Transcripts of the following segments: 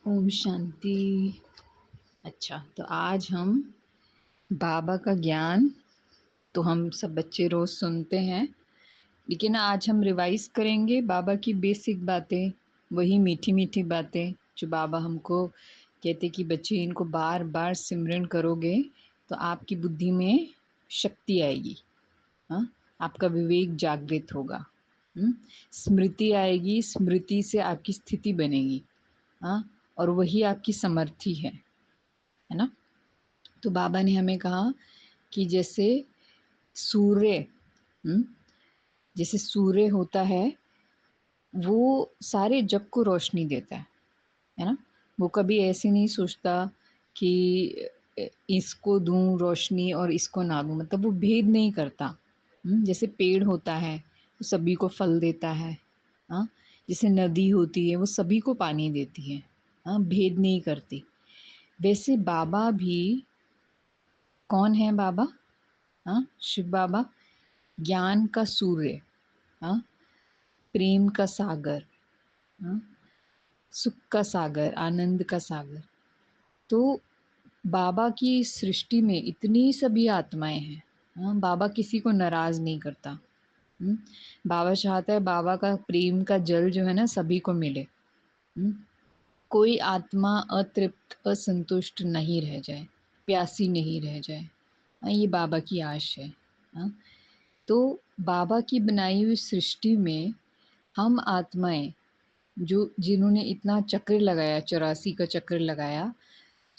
ओम शांति। अच्छा, तो आज हम बाबा का ज्ञान तो हम सब बच्चे रोज सुनते हैं, लेकिन आज हम रिवाइज करेंगे बाबा की बेसिक बातें, वही मीठी मीठी बातें जो बाबा हमको कहते कि बच्चे इनको बार बार सिमरन करोगे तो आपकी बुद्धि में शक्ति आएगी। हाँ, आपका विवेक जागृत होगा। स्मृति आएगी, स्मृति से आपकी स्थिति बनेगी। हाँ, और वही आपकी समर्थी है ना। तो बाबा ने हमें कहा कि जैसे सूर्य, हम्म, जैसे सूर्य होता है वो सारे जग को रोशनी देता है ना। वो कभी ऐसे नहीं सोचता कि इसको दूं रोशनी और इसको ना दूं, मतलब वो भेद नहीं करता। जैसे पेड़ होता है वो सभी को फल देता है। हाँ, जैसे नदी होती है वो सभी को पानी देती है। हाँ, भेद नहीं करती। वैसे बाबा भी, कौन है बाबा? हाँ, शिव बाबा ज्ञान का सूर्य, हाँ, प्रेम का सागर, हाँ, सुख का सागर, आनंद का सागर। तो बाबा की सृष्टि में इतनी सभी आत्माएं हैं। हाँ, बाबा किसी को नाराज नहीं करता। बाबा चाहता है बाबा का प्रेम का जल जो है ना सभी को मिले। कोई आत्मा अतृप्त असंतुष्ट नहीं रह जाए, प्यासी नहीं रह जाए। हाँ, ये बाबा की आश है। हाँ, तो बाबा की बनाई हुई सृष्टि में हम आत्माएं जो जिन्होंने इतना चक्र लगाया, 84 का चक्र लगाया,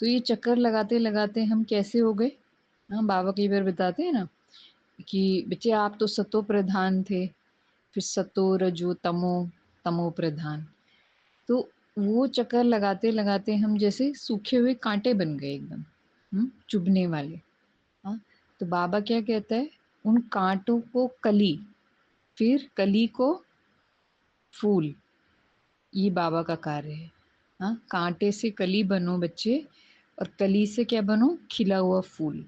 तो ये चक्कर लगाते लगाते हम कैसे हो गए? हाँ, बाबा कई बार बताते हैं ना कि बच्चे आप तो सतो प्रधान थे, फिर सतो रजो तमो, तमो प्रधान। तो वो चक्कर लगाते लगाते हम जैसे सूखे हुए कांटे बन गए एकदम, चुभने वाले। हाँ, तो बाबा क्या कहता है, उन कांटों को कली, फिर कली को फूल, ये बाबा का कार्य है। हाँ, कांटे से कली बनो बच्चे, और कली से क्या बनो? खिला हुआ फूल।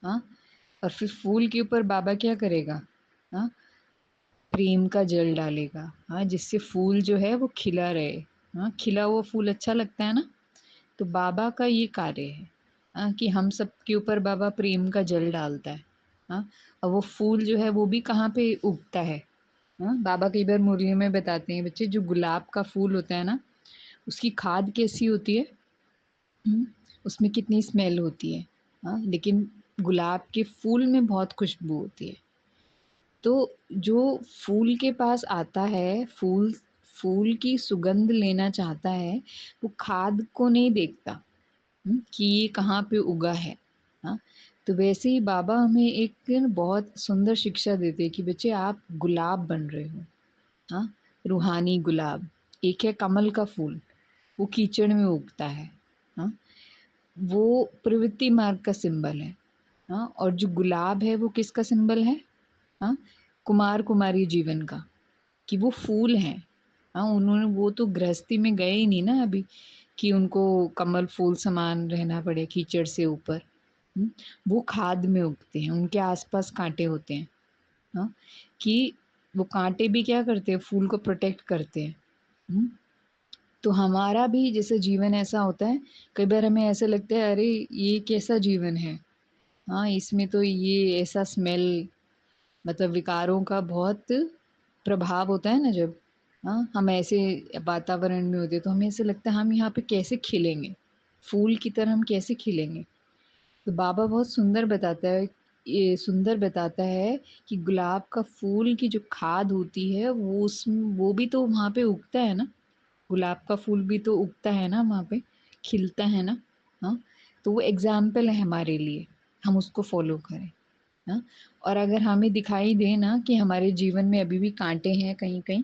हाँ, और फिर फूल के ऊपर बाबा क्या करेगा? हाँ, प्रेम का जल डालेगा। हाँ, जिससे फूल जो है वो खिला रहे। हाँ, खिला हुआ फूल अच्छा लगता है ना। तो बाबा का ये कार्य है। हाँ, कि हम सब के ऊपर बाबा प्रेम का जल डालता है। हाँ, और वो फूल जो है वो भी कहाँ पे उगता है? हाँ, बाबा कई बार मुरली में बताते हैं बच्चे, जो गुलाब का फूल होता है ना, उसकी खाद कैसी होती है? हम्म, उसमें कितनी स्मेल होती है। हाँ, लेकिन गुलाब के फूल में बहुत खुशबू होती है। तो जो फूल के पास आता है, फूल फूल की सुगंध लेना चाहता है, वो खाद को नहीं देखता कि ये कहाँ पे उगा है। हाँ, तो वैसे ही बाबा हमें एक बहुत सुंदर शिक्षा देते हैं कि बच्चे आप गुलाब बन रहे हो। हाँ, रूहानी गुलाब। एक है कमल का फूल, वो कीचड़ में उगता है। हाँ, वो प्रवृत्ति मार्ग का सिंबल है। हाँ, और जो गुलाब है वो किसका सिंबल है? हाँ, कुमार कुमारी जीवन का, कि वो फूल हैं। हाँ, उन्होंने वो तो गृहस्थी में गए ही नहीं ना अभी, कि उनको कमल फूल समान रहना पड़े कीचड़ से ऊपर। वो खाद में उगते हैं, उनके आसपास कांटे होते हैं। हाँ, कि वो कांटे भी क्या करते हैं? फूल को प्रोटेक्ट करते हैं। हम्म, तो हमारा भी जैसे जीवन ऐसा होता है, कई बार हमें ऐसा लगता है अरे ये कैसा जीवन है। हाँ, इसमें तो ये ऐसा स्मेल, मतलब विकारों का बहुत प्रभाव होता है ना जब। हाँ, हम ऐसे वातावरण में होते तो हमें ऐसे लगता है हम यहाँ पे कैसे खिलेंगे, फूल की तरह हम कैसे खिलेंगे। तो बाबा बहुत सुंदर बताता है, ये सुंदर बताता है कि गुलाब का फूल की जो खाद होती है वो उस वो भी तो वहाँ पे उगता है ना। गुलाब का फूल भी तो उगता है ना वहाँ पे, खिलता है ना। हाँ, तो वो एग्जाम्पल है हमारे लिए, हम उसको फॉलो करें। हाँ, और अगर हमें दिखाई दे ना कि हमारे जीवन में अभी भी कांटे हैं कहीं कहीं,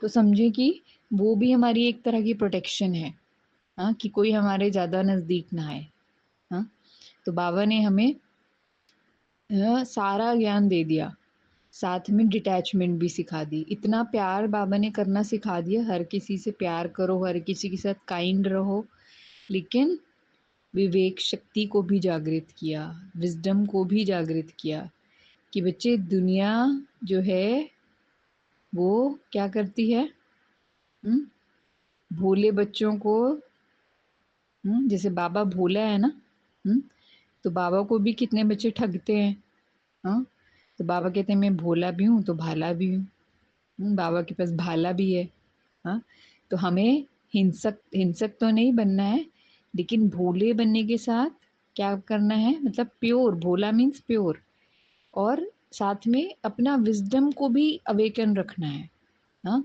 तो समझे कि वो भी हमारी एक तरह की प्रोटेक्शन है। हाँ, कि कोई हमारे ज्यादा नजदीक ना आए। हाँ, तो बाबा ने हमें सारा ज्ञान दे दिया, साथ में डिटैचमेंट भी सिखा दी। इतना प्यार बाबा ने करना सिखा दिया, हर किसी से प्यार करो, हर किसी के साथ काइंड रहो, लेकिन विवेक शक्ति को भी जागृत किया, विजडम को भी जागृत किया कि बच्चे दुनिया जो है वो क्या करती है? हम्म, भोले बच्चों को जैसे बाबा भोला है ना। हम्म तो बाबा को भी कितने बच्चे ठगते हैं। हाँ, तो बाबा कहते हैं मैं भोला भी हूँ तो भाला भी हूँ। बाबा के पास भाला भी है। हाँ, तो हमें हिंसक हिंसक तो नहीं बनना है, लेकिन भोले बनने के साथ क्या करना है, मतलब प्योर, भोला मीन्स प्योर, और साथ में अपना विजडम को भी अवेकन रखना है। हाँ,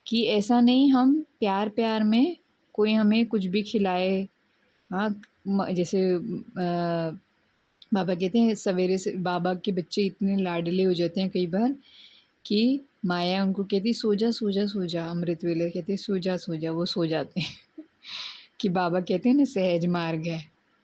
कि ऐसा नहीं हम प्यार प्यार में कोई हमें कुछ भी खिलाए। हाँ, जैसे बाबा कहते हैं सवेरे से बाबा के बच्चे इतने लाडले हो जाते हैं कई बार कि माया उनको कहती सो जा सो जा सो जा, अमृत वेले कहते सो जा, वो सो जाते हैं। कि बाबा कहते हैं ना सहज मार्ग है।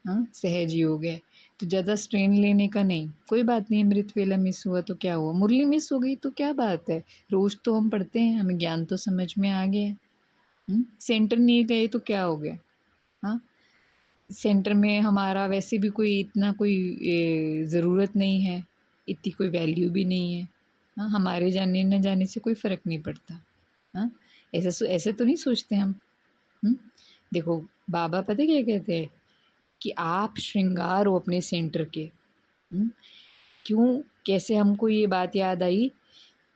हाँ, सहज योग है। तो ज्यादा स्ट्रेन लेने का नहीं, कोई बात नहीं, अमृत वेला मिस हुआ तो क्या हुआ, मुरली मिस हो गई तो क्या बात है, रोज तो हम पढ़ते हैं, हमें ज्ञान तो समझ में आ गया है। सेंटर नहीं गए तो क्या हो गया। हाँ, सेंटर में हमारा वैसे भी कोई इतना कोई ज़रूरत नहीं है, इतनी कोई वैल्यू भी नहीं है। हाँ, हमारे जाने न जाने से कोई फर्क नहीं पड़ता। हाँ, ऐसे तो नहीं सोचते हम। हम्म देखो, बाबा पता है क्या कहते हैं कि आप श्रृंगार हो अपने सेंटर के। हम्म, क्यों, कैसे हमको ये बात याद आई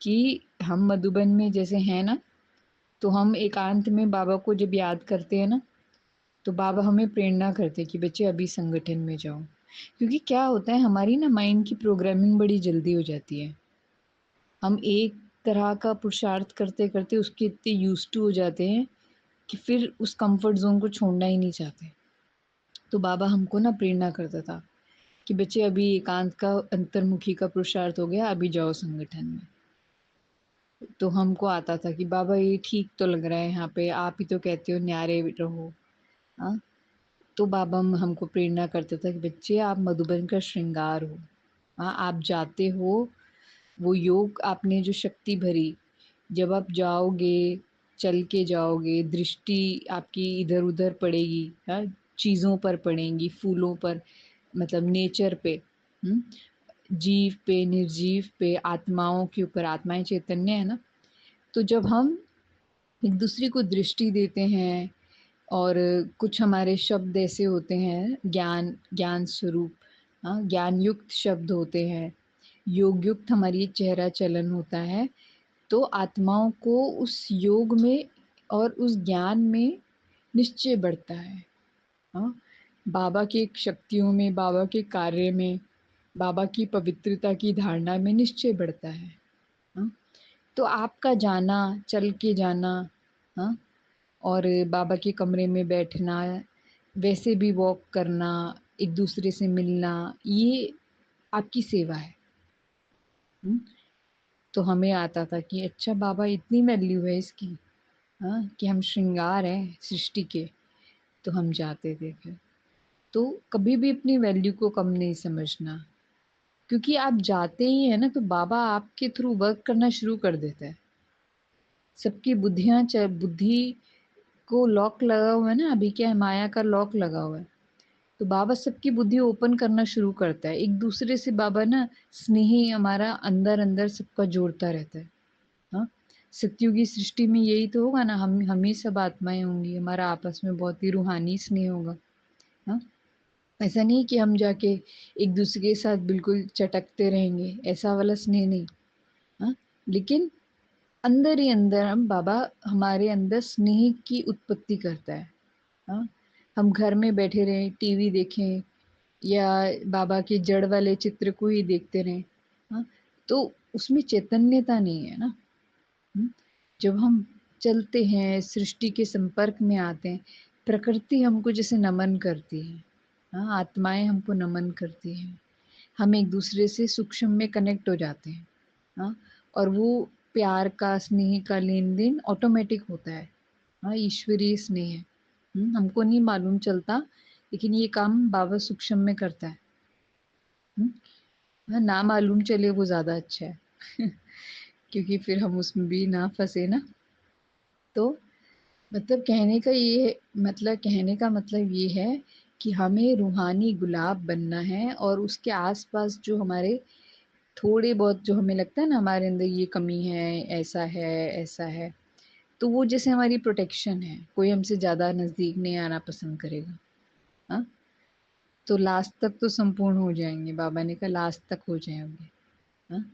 कि हम मधुबन में जैसे हैं ना, तो हम एकांत में बाबा को जब याद करते हैं ना, तो बाबा हमें प्रेरणा करते हैं कि बच्चे अभी संगठन में जाओ। क्योंकि क्या होता है, हमारी ना माइंड की प्रोग्रामिंग बड़ी जल्दी हो जाती है। हम एक तरह का पुरुषार्थ करते करते उसके इतने यूज टू हो जाते हैं कि फिर उस कंफर्ट जोन को छोड़ना ही नहीं चाहते। तो बाबा हमको ना प्रेरणा करता था कि बच्चे अभी एकांत का अंतर्मुखी का पुरुषार्थ हो गया, अभी जाओ संगठन में। तो हमको आता था कि बाबा ये ठीक तो लग रहा है, यहाँ पे आप ही तो कहते हो न्यारे रहो। हाँ, तो बाबा हमको प्रेरणा करता था कि बच्चे आप मधुबन का श्रृंगार हो। हाँ, आप जाते हो, वो योग आपने जो शक्ति भरी, जब आप जाओगे, चल के जाओगे, दृष्टि आपकी इधर उधर पड़ेगी। हाँ, चीज़ों पर पड़ेंगी, फूलों पर, मतलब नेचर पे, हम्म, जीव पे, निर्जीव पे, आत्माओं के ऊपर, आत्माएं चैतन्य है ना। तो जब हम एक दूसरे को दृष्टि देते हैं, और कुछ हमारे शब्द ऐसे होते हैं, ज्ञान ज्ञान स्वरूप, हाँ, ज्ञान युक्त शब्द होते हैं, योग युक्त हमारी चेहरा चलन होता है, तो आत्माओं को उस योग में और उस ज्ञान में निश्चय बढ़ता है। हाँ, बाबा की शक्तियों में, बाबा के कार्य में, बाबा की पवित्रता की धारणा में निश्चय बढ़ता है। हाँ, तो आपका जाना, चल के जाना, हाँ, और बाबा के कमरे में बैठना, वैसे भी वॉक करना, एक दूसरे से मिलना, ये आपकी सेवा है। हुँ? तो हमें आता था कि अच्छा बाबा इतनी वैल्यू है इसकी, हाँ, कि हम श्रृंगार हैं सृष्टि के, तो हम जाते थे फिर। तो कभी भी अपनी वैल्यू को कम नहीं समझना, क्योंकि आप जाते ही है ना, तो बाबा आपके थ्रू वर्क करना शुरू कर देता है। सबकी बुद्धि को लॉक लगा हुआ है ना, अभी क्या है, माया का लॉक लगा हुआ है। तो बाबा सबकी बुद्धि ओपन करना शुरू करता है, एक दूसरे से बाबा ना स्नेही हमारा अंदर अंदर सबका जोड़ता रहता है। हाँ, सत्युगी सृष्टि में यही तो होगा ना, हम ही सब आत्माएं होंगी, हमारा आपस में बहुत ही रूहानी स्नेह होगा। हाँ, ऐसा नहीं कि हम जाके एक दूसरे के साथ बिल्कुल चटकते रहेंगे, ऐसा वाला स्नेह नहीं। हाँ, लेकिन अंदर ही अंदर हम बाबा हमारे अंदर स्नेह की उत्पत्ति करता है। हाँ, हम घर में बैठे रहें, टीवी देखें, या बाबा के जड़ वाले चित्र को ही देखते रहें, हाँ, तो उसमें चैतन्यता नहीं है ना। हम्म, जब हम चलते हैं, सृष्टि के संपर्क में आते हैं, प्रकृति हमको जैसे नमन करती है। हाँ, आत्माएं हमको नमन करती हैं, हम एक दूसरे से सूक्ष्म में कनेक्ट हो जाते हैं। हाँ, और वो प्यार का, स्नेह का लेन देन ऑटोमेटिक होता है। हाँ, ईश्वरीय स्नेह है। हमको नहीं मालूम चलता, लेकिन ये काम बाबा सूक्ष्म में करता है। हाँ, ना मालूम चले वो ज्यादा अच्छा है। क्योंकि फिर हम उसमें भी ना फंसे ना। तो मतलब कहने का मतलब ये है कि हमें रूहानी गुलाब बनना है, और उसके आसपास जो हमारे थोड़े बहुत जो हमें लगता है ना हमारे अंदर ये कमी है, ऐसा है, ऐसा है, तो वो जैसे हमारी प्रोटेक्शन है, कोई हमसे ज़्यादा नज़दीक नहीं आना पसंद करेगा। हाँ, तो लास्ट तक तो संपूर्ण हो जाएंगे, बाबा ने कहा लास्ट तक हो जाएंगे। हाँ,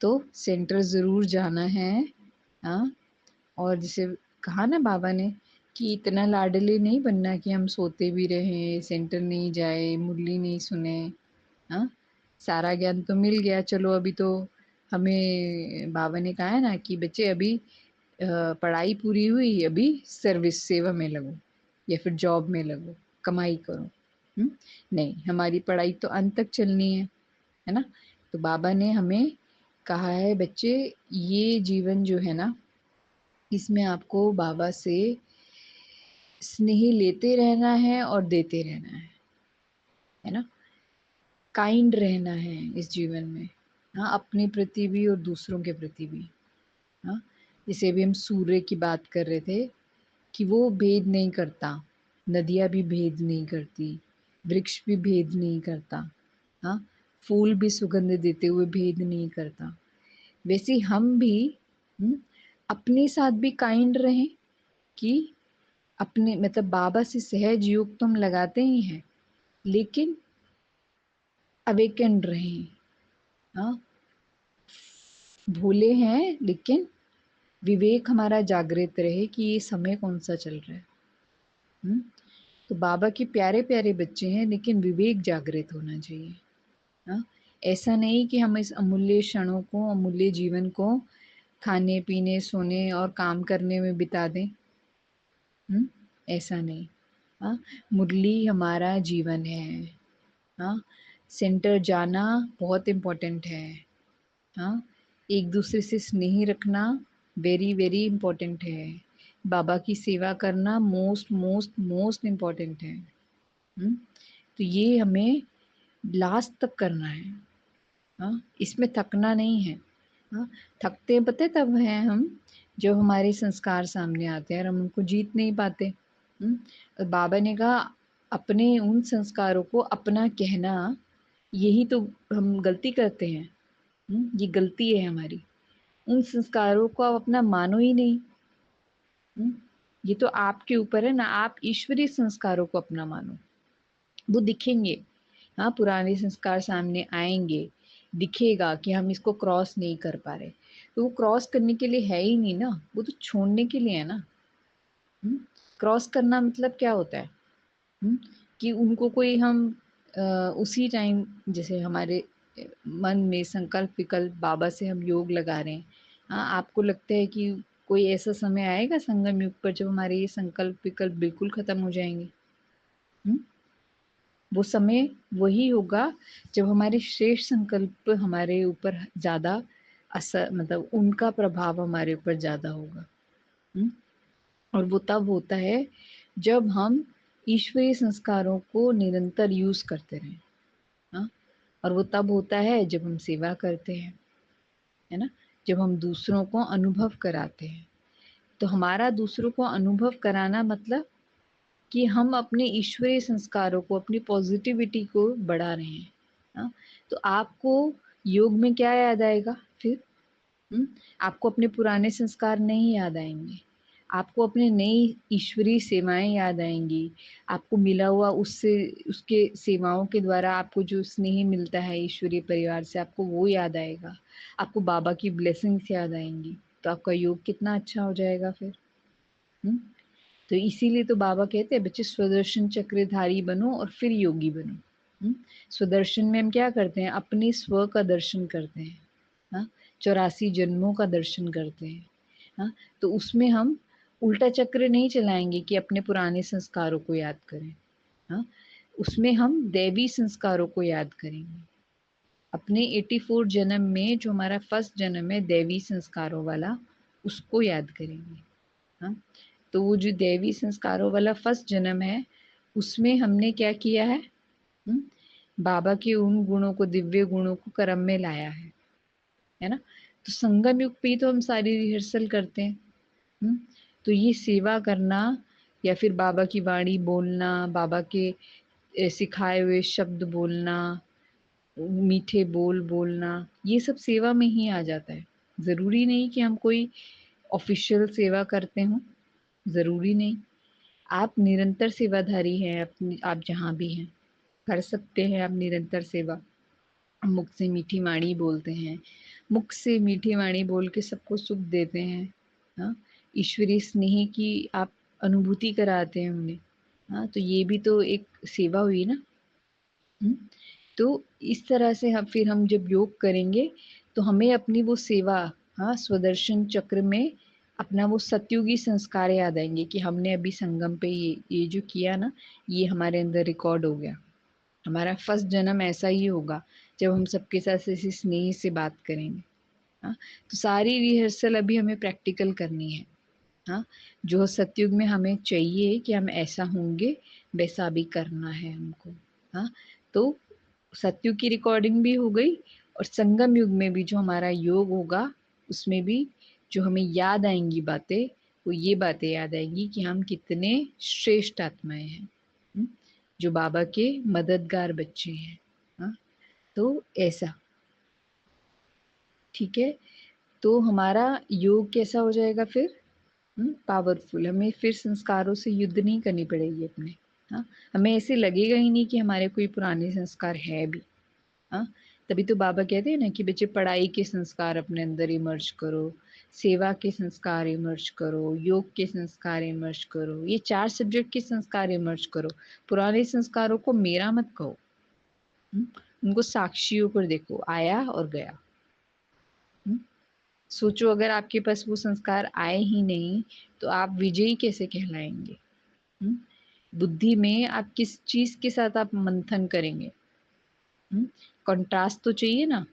तो सेंटर ज़रूर जाना है। हाँ, और जैसे कहा ना बाबा ने कि इतना लाडले नहीं बनना कि हम सोते भी रहें, सेंटर नहीं जाए, मुरली नहीं सुने। हाँ, सारा ज्ञान तो मिल गया, चलो अभी तो हमें बाबा ने कहा है ना कि बच्चे अभी पढ़ाई पूरी हुई, अभी सर्विस सेवा में लगो या फिर जॉब में लगो, कमाई करो। नहीं, हमारी पढ़ाई तो अंत तक चलनी है ना। तो बाबा ने हमें कहा है बच्चे, ये जीवन जो है ना, इसमें आपको बाबा से स्नेह लेते रहना है और देते रहना है ना। काइंड रहना है इस जीवन में। हाँ, अपने प्रति भी और दूसरों के प्रति भी। हाँ, जैसे अभी हम सूर्य की बात कर रहे थे कि वो भेद नहीं करता, नदियाँ भी भेद नहीं करती, वृक्ष भी भेद नहीं करता। हाँ, फूल भी सुगंध देते हुए भेद नहीं करता। वैसे ही हम भी अपने साथ भी काइंड रहें कि अपने मतलब बाबा से सहज योग तो हम लगाते ही हैं, लेकिन अवेकेंड रहें। हाँ, भूले हैं लेकिन विवेक हमारा जागृत रहे कि ये समय कौन सा चल रहा है। तो बाबा के प्यारे प्यारे बच्चे हैं, लेकिन विवेक जागृत होना चाहिए। हाँ, ऐसा नहीं कि हम इस अमूल्य क्षणों को, अमूल्य जीवन को खाने पीने सोने और काम करने में बिता दें। ऐसा नहीं। हाँ, मुरली हमारा जीवन है। हाँ, सेंटर जाना बहुत इम्पोर्टेंट है। हाँ, एक दूसरे से स्नेही रखना वेरी वेरी इम्पोर्टेंट है। बाबा की सेवा करना मोस्ट मोस्ट मोस्ट इम्पोर्टेंट है। तो ये हमें लास्ट तक करना है। हाँ, इसमें थकना नहीं है। हाँ, थकते हैं पता है तब हैं हम जब हमारे संस्कार सामने आते हैं और हम उनको जीत नहीं पाते। और बाबा ने कहा अपने उन संस्कारों को अपना कहना, यही तो हम गलती करते हैं। ये गलती है हमारी। उन संस्कारों को आप अपना मानो ही नहीं। ये तो आपके ऊपर है ना, आप ईश्वरीय संस्कारों को अपना मानो। वो दिखेंगे। हाँ, पुराने संस्कार सामने आएंगे, दिखेगा कि हम इसको क्रॉस नहीं कर पा रहे, तो वो क्रॉस करने के लिए है ही नहीं ना, वो तो छोड़ने के लिए है ना। क्रॉस करना मतलब क्या होता है? कि उनको कोई हम उसी टाइम जैसे हमारे मन में संकल्प विकल्प बाबा से हम योग लगा रहे हैं। हाँ, आपको लगता है कि कोई ऐसा समय आएगा संगम युग पर जब हमारे ये संकल्प विकल्प बिल्कुल खत्म हो जाएंगे? वो समय वही होगा जब हमारे श्रेष्ठ संकल्प हमारे ऊपर ज़्यादा असर, मतलब उनका प्रभाव हमारे ऊपर ज़्यादा होगा। और वो तब होता है जब हम ईश्वरीय संस्कारों को निरंतर यूज़ करते रहें। हाँ, और वो तब होता है जब हम सेवा करते हैं, है ना, जब हम दूसरों को अनुभव कराते हैं। तो हमारा दूसरों को अनुभव कराना मतलब कि हम अपने ईश्वरीय संस्कारों को, अपनी पॉजिटिविटी को बढ़ा रहे हैं। हाँ, तो आपको योग में क्या याद आएगा फिर? आपको अपने पुराने संस्कार नहीं याद आएंगे, आपको अपने नई ईश्वरीय सेवाएं याद आएंगी। आपको मिला हुआ उससे, उसके सेवाओं के द्वारा आपको जो स्नेह मिलता है ईश्वरीय परिवार से, आपको वो याद आएगा। आपको बाबा की ब्लेसिंग्स याद आएंगी, तो आपका योग कितना अच्छा हो जाएगा फिर। तो इसीलिए तो बाबा कहते हैं बच्चे स्वदर्शन चक्रधारी बनो और फिर योगी बनो। स्वदर्शन में हम क्या करते हैं? अपने स्व का दर्शन करते हैं। हाँ, 84 जन्मों का दर्शन करते हैं। हाँ, तो उसमें हम उल्टा चक्र नहीं चलाएंगे कि अपने पुराने संस्कारों को याद करें। हाँ, उसमें हम दैवी संस्कारों को याद करेंगे। अपने 84 जन्म में जो हमारा फर्स्ट जन्म है दैवी संस्कारों वाला, उसको याद करेंगे। हाँ, तो वो जो दैवी संस्कारों वाला फर्स्ट जन्म है, उसमें हमने क्या किया है? बाबा के उन गुणों को, दिव्य गुणों को कर्म में लाया है ना। तो संगम युग पे ही तो हम सारी रिहर्सल करते हैं। तो ये सेवा करना या फिर बाबा की वाणी बोलना, बाबा के सिखाए हुए शब्द बोलना, मीठे बोल बोलना, ये सब सेवा में ही आ जाता है। ज़रूरी नहीं कि हम कोई ऑफिशियल सेवा करते हो, ज़रूरी नहीं। आप निरंतर सेवाधारी हैं, अपनी आप जहाँ भी हैं कर सकते हैं आप निरंतर सेवा। मुख से मीठी वाणी बोलते हैं, मुख से मीठी वाणी बोल के सबको सुख देते हैं। हाँ, ईश्वरीय स्नेह की आप अनुभूति कराते हैं उन्हें। हाँ, तो ये भी तो एक सेवा हुई ना। तो इस तरह से हम जब योग करेंगे तो हमें अपनी वो सेवा, हाँ, स्वदर्शन चक्र में अपना वो सतयुगी संस्कार याद आएंगे कि हमने अभी संगम पे ये जो किया ना, ये हमारे अंदर रिकॉर्ड हो गया। हमारा फर्स्ट जन्म ऐसा ही होगा जब हम सबके साथ ऐसे स्नेह से बात करेंगे। हाँ, तो सारी रिहर्सल अभी हमें प्रैक्टिकल करनी है। हाँ, जो सतयुग में हमें चाहिए कि हम ऐसा होंगे, वैसा भी करना है हमको। हाँ, तो सतयुग की रिकॉर्डिंग भी हो गई और संगम युग में भी जो हमारा योग होगा उसमें भी जो हमें याद आएंगी बातें, वो ये बातें याद आएंगी कि हम कितने श्रेष्ठ आत्माएं हैं, जो बाबा के मददगार बच्चे हैं। हाँ, तो ऐसा ठीक है। तो हमारा योग कैसा हो जाएगा फिर? पावरफुल। हमें फिर संस्कारों से युद्ध नहीं करनी पड़ेगी अपने। हाँ, हमें ऐसे लगेगा ही नहीं कि हमारे कोई पुराने संस्कार है भी। हाँ, तभी तो बाबा कहते हैं ना कि बच्चे पढ़ाई के संस्कार अपने अंदर इमर्ज करो, सेवा के संस्कार इमर्ज करो, योग के संस्कार इमर्ज करो, ये 4 सब्जेक्ट के संस्कार इमर्ज करो। पुराने संस्कारों को मेरा मत कहो। उनको साक्षियों पर देखो, आया और गया। सोचो अगर आपके पास वो संस्कार आए ही नहीं तो आप विजयी कैसे कहलाएंगे? बुद्धि में आप किस चीज के साथ आप मंथन करेंगे? कंट्रास्ट तो चाहिए ना।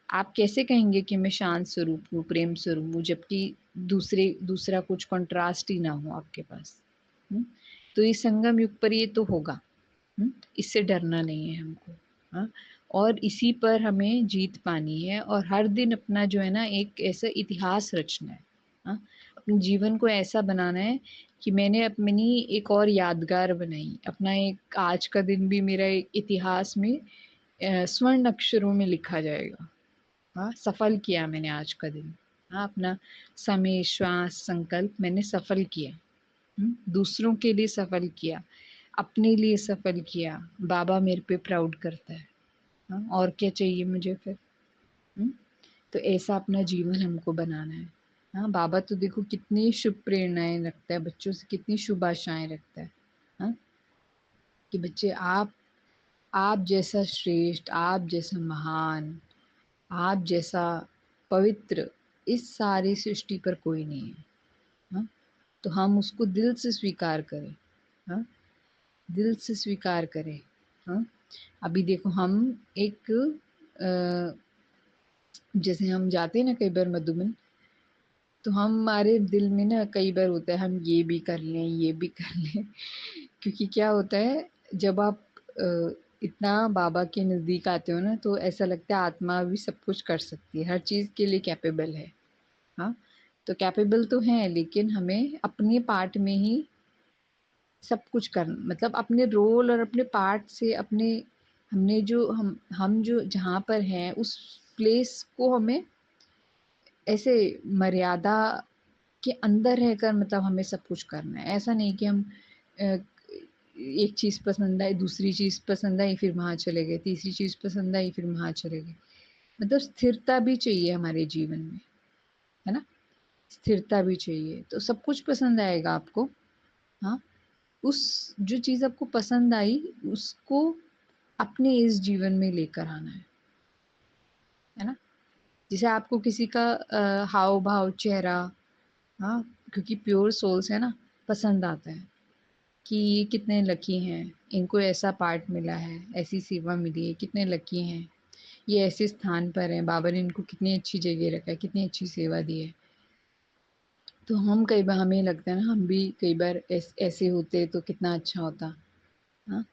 आप कैसे कहेंगे कि मैं शांत स्वरूप हूँ, प्रेम स्वरूप हूँ, जबकि दूसरा कुछ कंट्रास्ट ही ना हो आपके पास? तो ये संगम युग पर ये तो होगा। इससे डरना नहीं है हमको। हाँ, और इसी पर हमें जीत पानी है और हर दिन अपना जो है ना एक ऐसा इतिहास रचना है। हाँ, अपने जीवन को ऐसा बनाना है कि मैंने अपनी एक और यादगार बनाई, अपना एक आज का दिन भी मेरा एक इतिहास में स्वर्ण अक्षरों में लिखा जाएगा। हाँ, सफल किया मैंने आज का दिन। हाँ, अपना समय, श्वास, संकल्प मैंने सफल किया। दूसरों के लिए सफल किया, अपने लिए सफल किया। बाबा मेरे पे प्राउड करता है। हाँ, और क्या चाहिए मुझे फिर? तो ऐसा अपना जीवन हमको बनाना है। हाँ, बाबा तो देखो कितनी शुभ प्रेरणाएं रखता है, बच्चों से कितनी शुभ आशाएं रखता है। हाँ, कि बच्चे आप जैसा श्रेष्ठ, आप जैसा महान, आप जैसा पवित्र इस सारी सृष्टि पर कोई नहीं है। हाँ, तो हम उसको दिल से स्वीकार करें। हाँ, दिल से स्वीकार करें। हाँ, अभी देखो हम एक जैसे हम जाते हैं ना कई बार मधुबन, तो हमारे दिल में ना कई बार होता है हम ये भी कर लें, ये भी कर लें। क्योंकि क्या होता है जब आप इतना बाबा के नज़दीक आते हो ना तो ऐसा लगता है आत्मा भी सब कुछ कर सकती है, हर चीज़ के लिए कैपेबल है। हाँ, तो कैपेबल तो है लेकिन हमें अपने पार्ट में ही सब कुछ कर, मतलब अपने रोल और अपने पार्ट से अपने हमने जो हम जो जहाँ पर हैं उस प्लेस को हमें ऐसे मर्यादा के अंदर रहकर मतलब हमें सब कुछ करना है। ऐसा नहीं कि हम एक चीज़ पसंद आई, दूसरी चीज़ पसंद आई, फिर वहाँ चले गए, तीसरी चीज़ पसंद आई, फिर वहाँ चले गए। मतलब स्थिरता भी चाहिए हमारे जीवन में, है ना? स्थिरता भी चाहिए तो सब कुछ पसंद आएगा आपको। हाँ, उस जो चीज़ आपको पसंद आई उसको अपने इस जीवन में लेकर आना है ना? जैसे आपको किसी का हाव भाव, चेहरा, हाँ, क्योंकि प्योर सोल्स है ना, पसंद आता है कि ये कितने लकी हैं, इनको ऐसा पार्ट मिला है, ऐसी सेवा मिली है, कितने लकी हैं, ये ऐसे स्थान पर हैं, बाबा ने इनको कितनी अच्छी जगह रखा है, कितनी अच्छी सेवा दी है। तो हम कई बार हमें लगता है ना हम भी कई बार ऐसे होते तो कितना अच्छा होता। हाँ,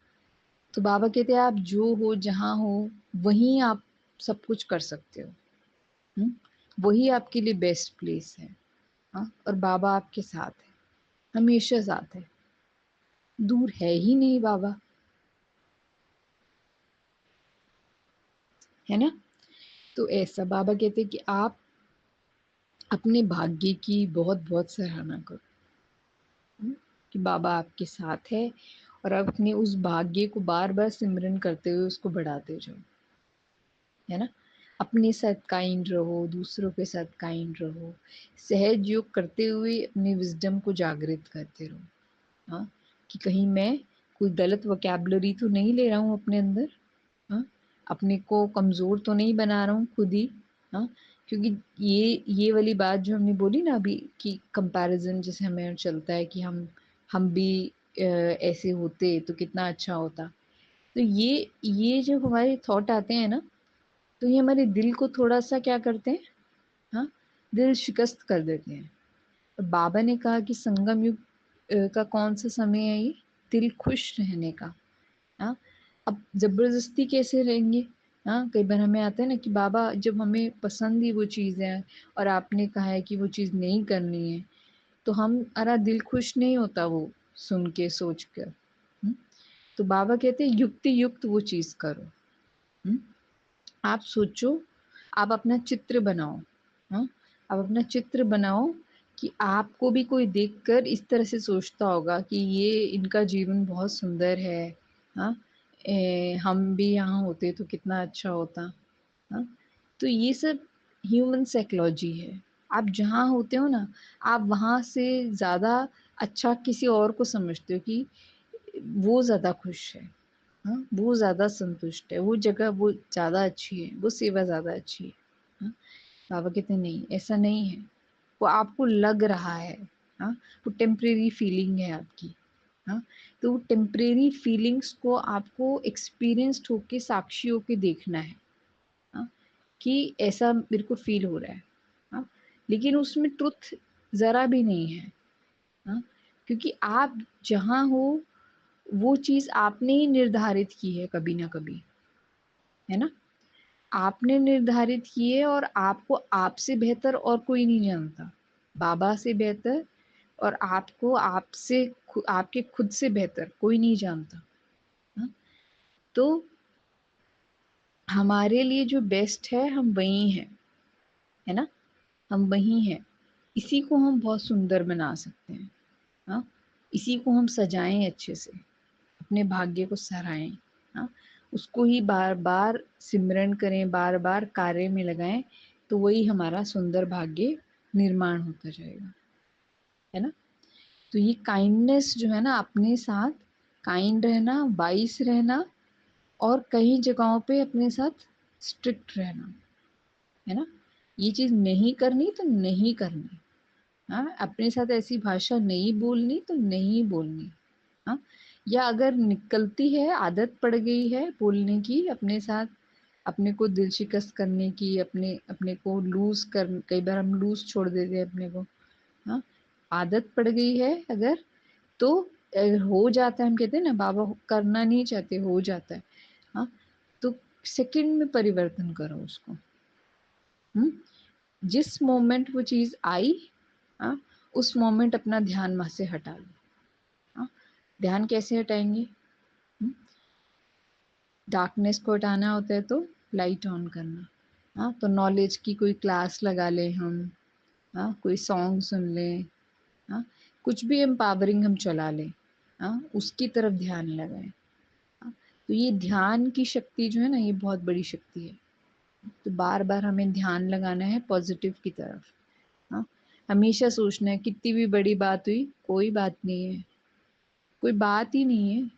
तो बाबा कहते हैं आप जो हो जहाँ हो वहीं आप सब कुछ कर सकते हो। वही आपके लिए बेस्ट प्लेस है। हाँ, और बाबा आपके साथ है, हमेशा साथ है, दूर है ही नहीं बाबा, है ना? तो ऐसा बाबा कहते हैं कि आप अपने भाग्य की बहुत बहुत सराहना करो। कि बाबा आपके साथ है और आप अपने उस भाग्य को बार बार सिमरन करते हुए उसको बढ़ाते जाओ, है ना। अपने साथ काइंड रहो, दूसरों के साथ काइंड रहो, सहज योग करते हुए अपने विजडम को जागृत करते रहो। हाँ, कि कहीं मैं कोई गलत वोकैबुलरी तो नहीं ले रहा हूँ अपने अंदर। हाँ, अपने को कमज़ोर तो नहीं बना रहा हूँ खुद ही। हाँ, क्योंकि ये वाली बात जो हमने बोली ना अभी कि कंपैरिजन जैसे हमें चलता है कि हम भी ऐसे होते तो कितना अच्छा होता। तो ये जब हमारे थॉट आते हैं ना, तो ये हमारे दिल को थोड़ा सा क्या करते हैं, हाँ, दिल शिकस्त कर देते हैं। और बाबा ने कहा कि संगम युग का कौन सा समय है ये, दिल खुश रहने का। हाँ, अब जबरदस्ती कैसे रहेंगे। हाँ, कई बार हमें आता है ना कि बाबा जब हमें पसंद ही वो चीज़ है और आपने कहा है कि वो चीज़ नहीं करनी है, तो हमारा दिल खुश नहीं होता वो सुन के सोच कर। तो बाबा कहते हैं युक्ति युक्त वो चीज़ करो। आप सोचो, आप अपना चित्र बनाओ। हाँ, आप अपना चित्र बनाओ कि आपको भी कोई देखकर इस तरह से सोचता होगा कि ये इनका जीवन बहुत सुंदर है। हाँ, हम भी यहाँ होते तो कितना अच्छा होता। हाँ, तो ये सब ह्यूमन साइकोलॉजी है। आप जहाँ होते हो ना, आप वहाँ से ज़्यादा अच्छा किसी और को समझते हो कि वो ज़्यादा खुश है। हाँ, वो ज़्यादा संतुष्ट है, वो जगह वो ज़्यादा अच्छी है, वो सेवा ज़्यादा अच्छी है। हाँ, बाबा कहते हैं नहीं, ऐसा नहीं है। वो आपको लग रहा है। हाँ, वो टेम्परेरी फीलिंग है आपकी। हाँ, तो वो टेम्परेरी फीलिंग्स को आपको एक्सपीरियंस्ड होके साक्षी होके देखना है। हाँ, कि ऐसा मेरे को फील हो रहा है। हाँ, लेकिन उसमें ट्रुथ ज़रा भी नहीं है। हाँ, क्योंकि आप जहाँ हो वो चीज़ आपने ही निर्धारित की है कभी ना कभी, है ना। आपने निर्धारित की है और आपको आपसे बेहतर और कोई नहीं जानता। बाबा से बेहतर और आपको आपके खुद से बेहतर कोई नहीं जानता। हाँ? तो हमारे लिए जो बेस्ट है हम वही हैं, है ना। हम वही हैं। इसी को हम बहुत सुंदर बना सकते हैं। हाँ, इसी को हम सजाएं अच्छे से, अपने भाग्य को सराहें। हाँ, उसको ही बार बार सिमरन करें, बार बार कार्य में लगाएं, तो वही हमारा सुंदर भाग्य निर्माण होता जाएगा, है ना। तो ये काइंडनेस जो है ना, अपने साथ काइंड रहना, वाइस रहना और कई जगहों पे अपने साथ स्ट्रिक्ट रहना, है ना। ये चीज़ नहीं करनी तो नहीं करनी। हाँ, अपने साथ ऐसी भाषा नहीं बोलनी तो नहीं बोलनी। हाँ, या अगर निकलती है, आदत पड़ गई है बोलने की अपने साथ, अपने को दिल शिकस्त करने की, अपने अपने को लूज कर, कई बार हम लूज छोड़ देते हैं अपने को। हाँ, आदत पड़ गई है अगर, तो हो जाता है। हम कहते हैं ना बाबा करना नहीं चाहते, हो जाता है। हाँ, तो सेकंड में परिवर्तन करो उसको। जिस मोमेंट वो चीज़ आई, हाँ, उस मोमेंट अपना ध्यान वहाँ से हटा लो। हाँ, ध्यान कैसे हटाएंगे। डार्कनेस को हटाना होता है तो लाइट ऑन करना। हाँ, तो नॉलेज की कोई क्लास लगा लें हम। हाँ, कोई सॉन्ग सुन लें। हाँ, कुछ भी एम्पावरिंग हम चला लें। हाँ, उसकी तरफ ध्यान लगाएं। हाँ, तो ये ध्यान की शक्ति जो है ना, ये बहुत बड़ी शक्ति है। तो बार बार हमें ध्यान लगाना है पॉजिटिव की तरफ। हाँ, हमेशा सोचना है कितनी भी बड़ी बात हुई कोई बात नहीं है, कोई बात ही नहीं है।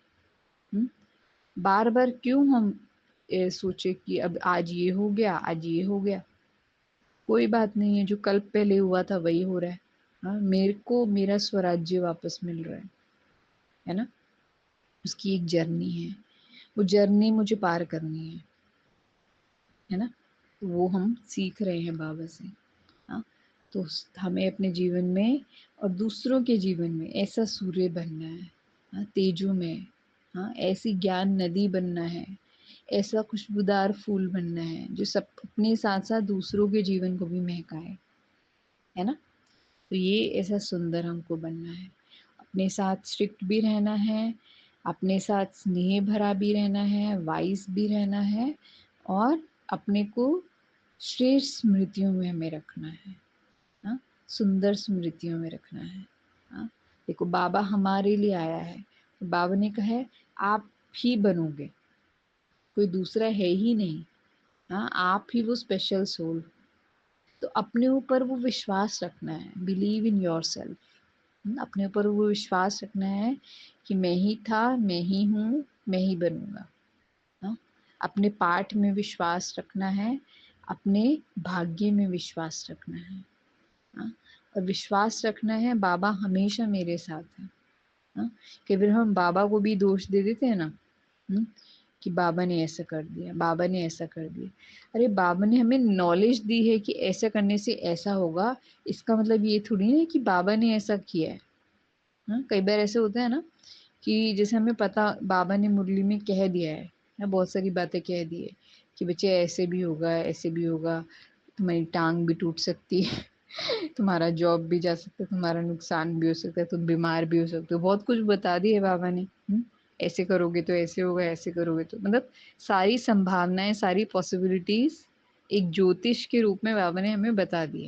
बार बार क्यों हम सोचे कि अब आज ये हो गया, आज ये हो गया। कोई बात नहीं है, जो कल पहले हुआ था वही हो रहा है। हाँ, मेरे को मेरा स्वराज्य वापस मिल रहा है ना। उसकी एक जर्नी है, वो जर्नी मुझे पार करनी है ना। तो वो हम सीख रहे हैं बाबा से। हाँ, तो हमें अपने जीवन में और दूसरों के जीवन में ऐसा सूर्य बनना है। हाँ, तेजो में। हाँ, ऐसी ज्ञान नदी बनना है, ऐसा खुशबूदार फूल बनना है जो सब अपने साथ साथ दूसरों के जीवन को भी महकाए, है ना। तो ये ऐसा सुंदर हमको बनना है। अपने साथ स्ट्रिक्ट भी रहना है, अपने साथ स्नेह भरा भी रहना है, वाइस भी रहना है, और अपने को श्रेष्ठ स्मृतियों में हमें रखना है। हाँ, सुंदर स्मृतियों में रखना है। हाँ, देखो बाबा हमारे लिए आया है, बाबा ने कहा है आप ही बनोगे, कोई दूसरा है ही नहीं। हाँ, आप ही वो स्पेशल सोल। तो अपने ऊपर वो विश्वास रखना है, बिलीव इन योर सेल्फ। अपने ऊपर वो विश्वास रखना है कि मैं ही था, मैं ही हूँ, मैं ही बनूंगा। हाँ, अपने पाठ में विश्वास रखना है, अपने भाग्य में विश्वास रखना है। हाँ, और विश्वास रखना है बाबा हमेशा मेरे साथ है। हाँ, कि फिर हम बाबा को भी दोष दे देते हैं ना, कि बाबा ने ऐसा कर दिया, बाबा ने ऐसा कर दिया। अरे बाबा ने हमें नॉलेज दी है कि ऐसा करने से ऐसा होगा, इसका मतलब ये थोड़ी ना कि बाबा ने ऐसा किया है। हाँ, कई बार ऐसे होता है ना कि जैसे हमें पता बाबा ने मुरली में कह दिया है ना, बहुत सारी बातें कह दी है कि बच्चे ऐसे भी होगा, ऐसे भी होगा, तुम्हारी टांग भी टूट सकती है, तुम्हारा जॉब भी जा सकता है, तुम्हारा नुकसान भी हो सकता है, तुम बीमार भी हो सकते हो, बहुत कुछ बता दिया है बाबा ने। ऐसे करोगे तो ऐसे होगा, ऐसे करोगे तो, मतलब सारी संभावनाएं, सारी पॉसिबिलिटीज एक ज्योतिष के रूप में बाबा ने हमें बता दी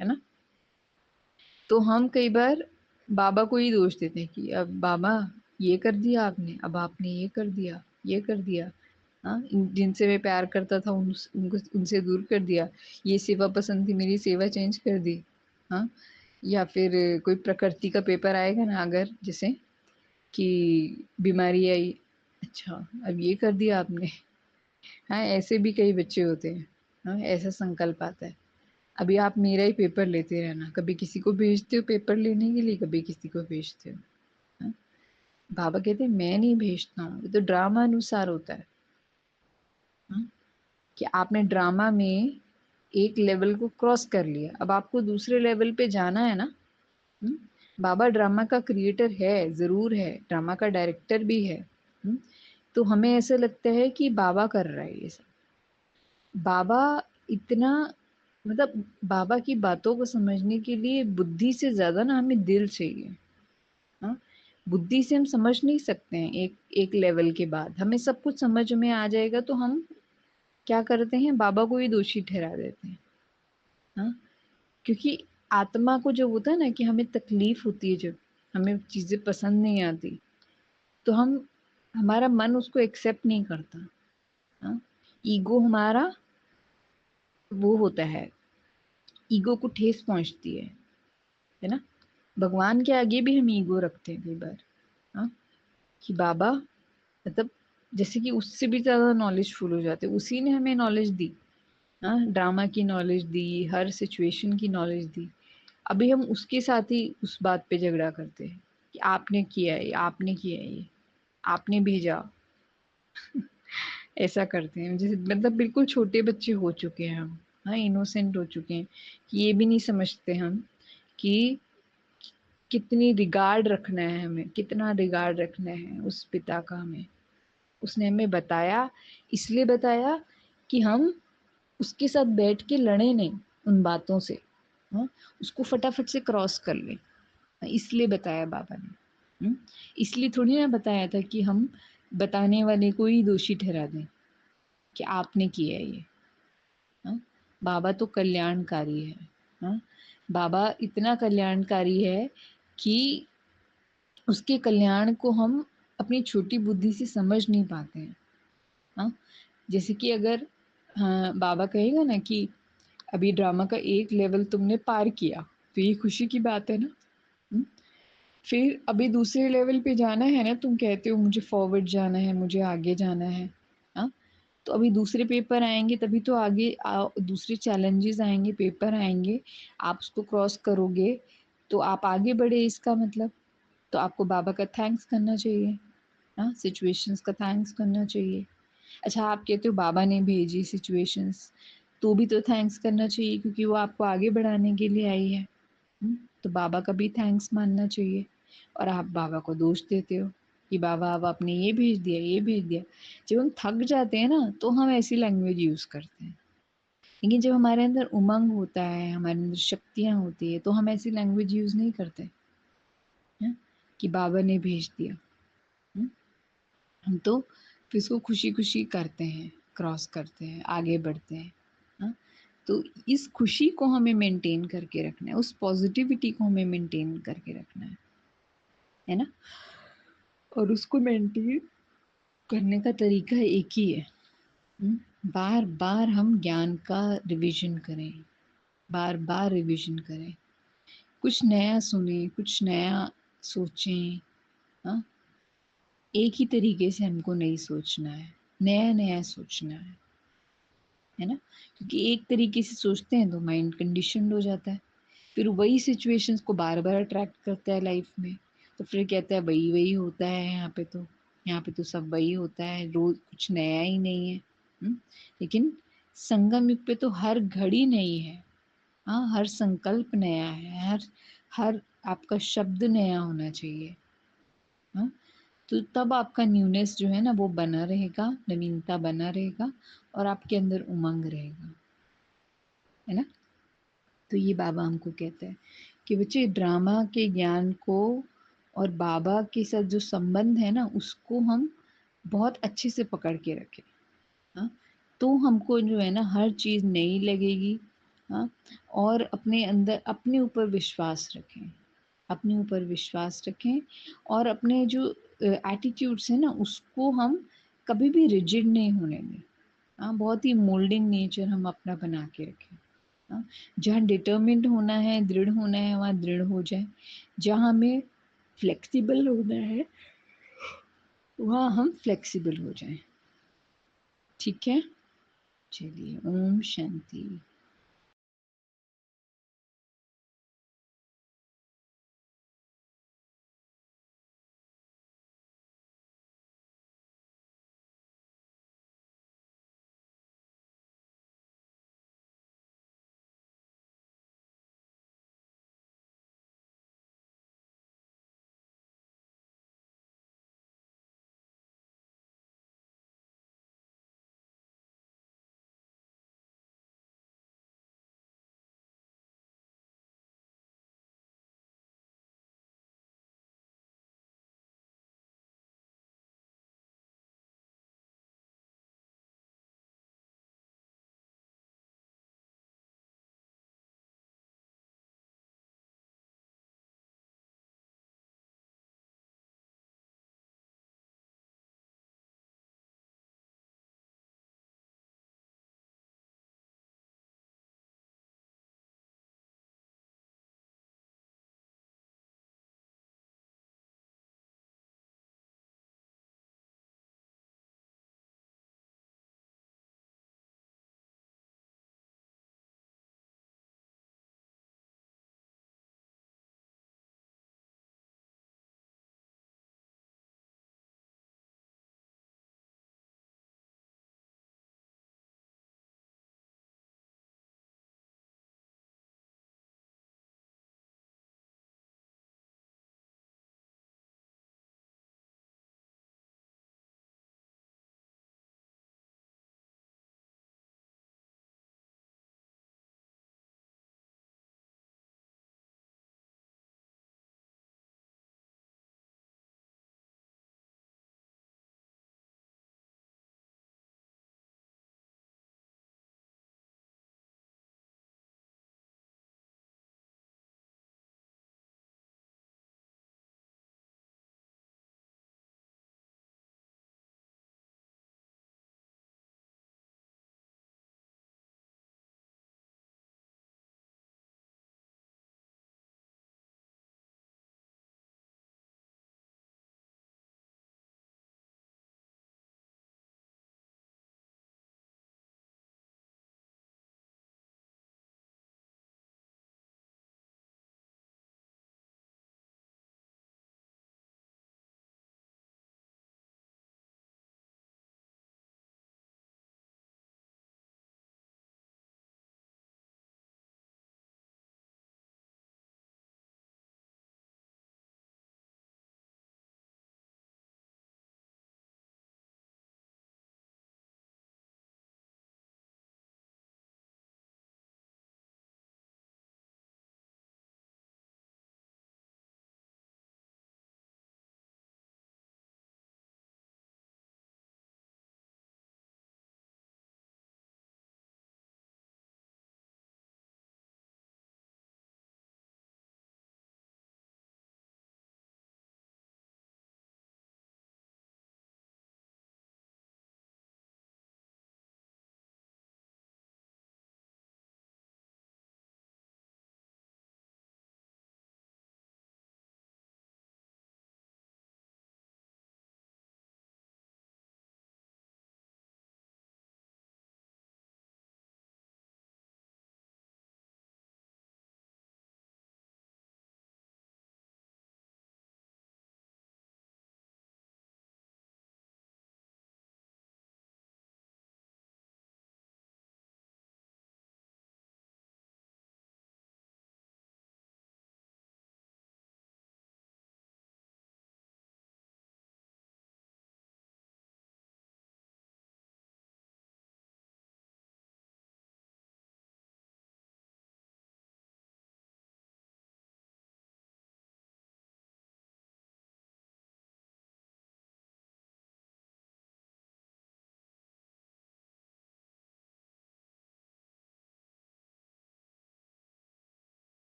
है ना। तो हम कई बार बाबा को ही दोष देते हैं कि अब बाबा ये कर दिया आपने, अब आपने ये कर दिया, ये कर दिया। हाँ, जिनसे मैं प्यार करता था उनको उनसे दूर कर दिया, ये सेवा पसंद थी मेरी सेवा चेंज कर दी। हाँ, या फिर कोई प्रकृति का पेपर आएगा ना, अगर जैसे कि बीमारी आई, अच्छा अब ये कर दिया आपने। हाँ, ऐसे भी कई बच्चे होते हैं। हाँ, ऐसा संकल्प आता है, अभी आप मेरा ही पेपर लेते रहना, कभी किसी को भेजते हो पेपर लेने के लिए, कभी किसी को भेजते हो। हाँ? बाबा कहते हैं मैं नहीं भेजता हूँ, ये तो ड्रामा अनुसार होता है। हाँ? कि आपने ड्रामा में एक लेवल को क्रॉस कर लिया, अब आपको दूसरे लेवल पे जाना है ना। हम्म? बाबा ड्रामा का क्रिएटर है, जरूर है, ड्रामा का डायरेक्टर भी है। तो हमें ऐसा लगता है कि बाबा कर रहा है ये सब। बाबा इतना, मतलब बाबा की बातों को समझने के लिए बुद्धि से ज्यादा ना हमें दिल चाहिए। हाँ, बुद्धि से हम समझ नहीं सकते हैं, एक एक लेवल के बाद हमें सब कुछ समझ में आ जाएगा तो हम क्या करते हैं, बाबा को ही दोषी ठहरा देते हैं। हाँ, क्योंकि आत्मा को जब होता है ना कि हमें तकलीफ होती है, जब हमें चीजें पसंद नहीं आती, तो हमारा मन उसको एक्सेप्ट नहीं करता। हाँ, ईगो हमारा वो होता है, ईगो को ठेस पहुंचती है ना। भगवान के आगे भी हम ईगो रखते हैं कई बार। हाँ, कि बाबा, मतलब जैसे कि उससे भी ज्यादा नॉलेजफुल हो जाते, उसी ने हमें नॉलेज दी। हाँ, ड्रामा की नॉलेज दी, हर सिचुएशन की नॉलेज दी, अभी हम उसके साथ ही उस बात पे झगड़ा करते हैं कि आपने किया है, आपने किया है, ये आपने भेजा। ऐसा करते हैं जैसे, मतलब बिल्कुल छोटे बच्चे हो चुके हैं हम। हाँ, इनोसेंट हो चुके हैं कि ये भी नहीं समझते हम कि कितनी रिगार्ड रखना है हमें, कितना रिगार्ड रखना है उस पिता का हमें। उसने हमें बताया, इसलिए बताया कि हम उसके साथ बैठ के लड़े नहीं उन बातों से। हाँ, उसको फटाफट से क्रॉस कर लें, इसलिए बताया बाबा ने। इसलिए थोड़ी ना बताया था कि हम बताने वाले को ही दोषी ठहरा दें कि आपने किया है ये। हाँ, बाबा तो कल्याणकारी है। हाँ, बाबा इतना कल्याणकारी है कि उसके कल्याण को हम अपनी छोटी बुद्धि से समझ नहीं पाते हैं। हाँ, जैसे कि अगर, हाँ, बाबा कहेगा ना कि अभी ड्रामा का एक लेवल तुमने पार किया, तो ये खुशी की बात है ना। हम्म? फिर अभी दूसरे लेवल पे जाना है ना, तुम कहते हो मुझे फॉरवर्ड जाना है, मुझे आगे जाना है। हाँ, तो अभी दूसरे पेपर आएंगे, तभी तो आगे दूसरे चैलेंजेस आएंगे, पेपर आएंगे, आप उसको क्रॉस करोगे तो आप आगे बढ़े, इसका मतलब तो आपको बाबा का थैंक्स करना चाहिए। हाँ, सिचुएशंस का थैंक्स करना चाहिए। अच्छा, आप कहते हो बाबा ने भेजी सिचुएशंस, तो भी तो थैंक्स करना चाहिए क्योंकि वो आपको आगे बढ़ाने के लिए आई है। तो बाबा का भी थैंक्स मानना चाहिए। और आप बाबा को दोष देते हो कि बाबा अब आपने ये भेज दिया, ये भेज दिया। जब हम थक जाते हैं ना तो हम ऐसी लैंग्वेज यूज करते हैं, लेकिन जब हमारे अंदर उमंग होता है, हमारे अंदर शक्तियां होती है, तो हम ऐसी लैंग्वेज यूज नहीं करते हैं कि बाबा ने भेज दिया। हम्म? हम तो फिर इसको खुशी खुशी करते हैं, क्रॉस करते हैं, आगे बढ़ते हैं। हाँ? तो इस खुशी को हमें मेंटेन करके रखना है, उस पॉजिटिविटी को हमें मेंटेन करके रखना है ना। और उसको मेंटेन करने का तरीका एक ही है, बार बार हम ज्ञान का रिवीजन करें, बार बार रिवीजन करें, कुछ नया सुने, कुछ नया सोचें। हाँ, एक ही तरीके से हमको नहीं सोचना है, नया नया सोचना है ना। क्योंकि एक तरीके से सोचते हैं तो माइंड कंडीशनड हो जाता है, फिर वही सिचुएशंस को बार बार अट्रैक्ट करता है लाइफ में। तो फिर कहता है वही वही होता है, यहाँ पे तो सब वही होता है, रोज कुछ नया ही नहीं है। लेकिन संगम युग पे तो हर घड़ी नई है। हाँ, हर संकल्प नया है, हर हर आपका शब्द नया होना चाहिए। हाँ, तो तब आपका न्यूनेस जो है ना वो बना रहेगा, नवीनता बना रहेगा और आपके अंदर उमंग रहेगा, है ना। तो ये बाबा हमको कहते हैं कि बच्चे ड्रामा के ज्ञान को और बाबा के साथ जो संबंध है ना उसको हम बहुत अच्छे से पकड़ के रखें। हाँ, तो हमको जो है ना हर चीज़ नई लगेगी। हाँ, और अपने अंदर अपने ऊपर विश्वास रखें, अपने ऊपर विश्वास रखें और अपने जो एटीट्यूड्स है ना उसको हम कभी भी रिजिड नहीं होने दें। हाँ, बहुत ही मोल्डिंग नेचर हम अपना बना के रखें। हाँ, जहाँ डिटर्मिन्ड होना है, दृढ़ होना है, वहाँ दृढ़ हो जाए। जहाँ हमें फ्लेक्सिबल होना है वहाँ हम फ्लेक्सिबल हो जाएं। ठीक है, चलिए, ओम शांति।